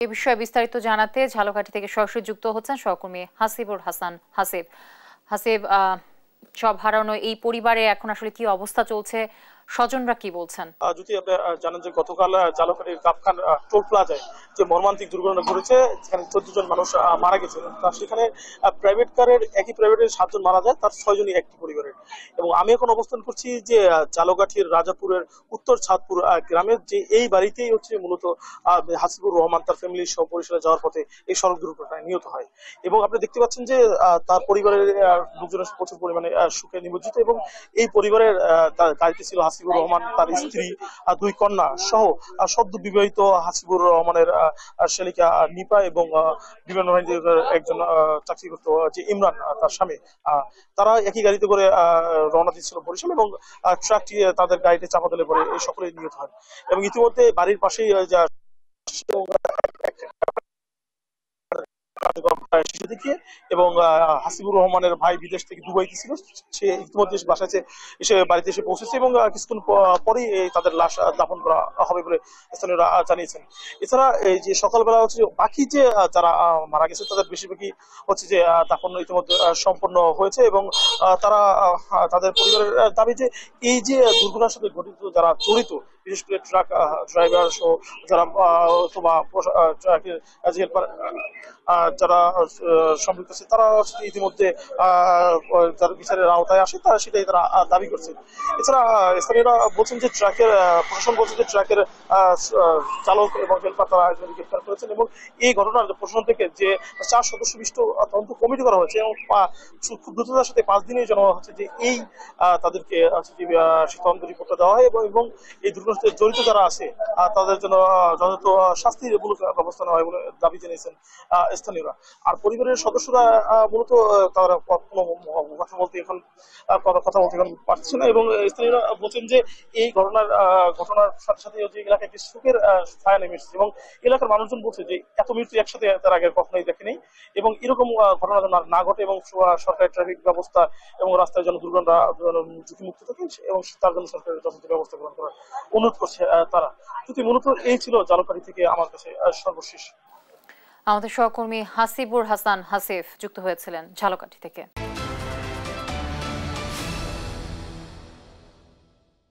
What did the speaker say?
এ বিষয়ে বিস্তারিত জানাতে ঝালকাঠি থেকে সরাসরি যুক্ত হচ্ছেন সহকর্মী হাসিবুর হাসান হাসিব। হাসিব, সব হারানো এই পরিবারে এখন আসলে কি অবস্থা চলছে, স্বজনরা কি বলছেন? যদি আপনি জানেন যে গতকাল ঝালকাঠির গাবখান টোল প্লাজায় যে মর্মান্তিক দুর্ঘটনা ঘটেছে, যেখানে 14 জন মানুষ মারা গেছে। সেখানে প্রাইভেট কারের একই প্রাইভেটের 7 জন মারা যায়, তার 6 জনই একটি পরিবারের। এবং আমি এখন অবস্থান করছি যে ঝালকাঠির রাজাপুরের উত্তর ছাদপুর গ্রামের যে এই বাড়িতেই হচ্ছে মূলত হাসিবুর রহমান তার ফ্যামিলির সহ পরিসরে যাওয়ার পথে এই সড়ক দুর্ঘটনায় নিহত হয়। এবং আপনি দেখতে পাচ্ছেন যে তার পরিবারের লোকজনের প্রচুর পরিমাণে সুখে নিমজ্জিত। এবং এই পরিবারের তার গাড়িতে ছিল হাসিবুর রহমান, তার স্ত্রী, 2 কন্যা সহ সদ্য বিবাহিত হাসিবুর রহমানের শ্যালিকা নিপা এবং বিমান বাহিনীর একজন চাকরিরত যে ইমরান তার স্বামী। তারা একই গাড়িতে করে রওনা দিচ্ছিল বরিশাল, এবং ট্রাকটি তাদের গাড়িতে চাপা দিলে পরে এই সকলেই নিহত হয়। এবং ইতিমধ্যে বাড়ির পাশেই যা শিশু থেকে, এবং হাসিবুর রহমানের ভাই বিদেশ থেকে দুবাইতে ছিল, সে ইতিমধ্যে বাসায় এসে বাড়িতে এসে পৌঁছেছে, এবং কিছুক্ষণ পরেই তাদের লাশ দাফন করা হবে বলে স্থানীয়রা জানিয়েছেন। এছাড়া এই যে সকালবেলা হচ্ছে বাকি যে যারা মারা গেছে তাদের বেশিরভাগই হচ্ছে যে দাফন ইতিমধ্যে সম্পন্ন হয়েছে। এবং তারা তাদের পরিবারের দাবি যে এই যে দুর্ঘটনার সাথে ঘটিত যারা জড়িত, বিশেষ করে ট্রাক ড্রাইভার সহ যারা অথবা ট্রাকের হেল্পার যারা সম্পৃক্ত আছে, তারা ইতিমধ্যে যারা বিচারের আওতায় আসে তারা সেটাই তারা দাবি করছে। এছাড়া স্থানীয়রা বলছেন যে ট্রাকের প্রশাসন বলছে যে ট্রাকের চালক এবং হেল্পার তারা গ্রেফতার করেছেন, এবং এই ঘটনার প্রশাসন থেকে যে 4 সদস্য বিশিষ্ট তদন্ত কমিটি করা হয়েছে, এবং খুব দ্রুততার সাথে 5 দিনে জানানো হচ্ছে যে এই তাদেরকে তদন্ত রিপোর্টটা দেওয়া হয়, এবং এই দুর্ঘটনাতে জড়িত যারা আছে তাদের জন্য যথাযথ শাস্তিমূলক ব্যবস্থা নেওয়া হয় বলে দাবি জানিয়েছেন স্থানীয়রা। আর পরিবারের সদস্যরা মূলত তারা কোনো কথা বলতে এখন পারছে না। এবং স্থানীয়রা বলছেন যে এই ঘটনার সাথে সাথে যে এলাকায় একটি শোকের ছায়া নেমে এসেছে, এবং এলাকার মানুষজন বলছে যে এত মৃত্যু একসাথে তার আগে কখনোই দেখেনি, এবং এরকম ঘটনা যেন না ঘটে, এবং সরকারি ট্রাফিক ব্যবস্থা এবং রাস্তায় যেন দুর্ঘটনা ঝুঁকিমুক্ত থাকে, এবং তার জন্য সরকারের যথাযথ ব্যবস্থা গ্রহণ করার অনুরোধ করছে তারা। যদি মূলত এই ছিল ঝালকাঠি থেকে আমার কাছে সর্বশেষ। আমাদের সহকর্মী হাসিবুর হাসান হাসিফ যুক্ত হয়েছিলেন ঝালকাঠি থেকে।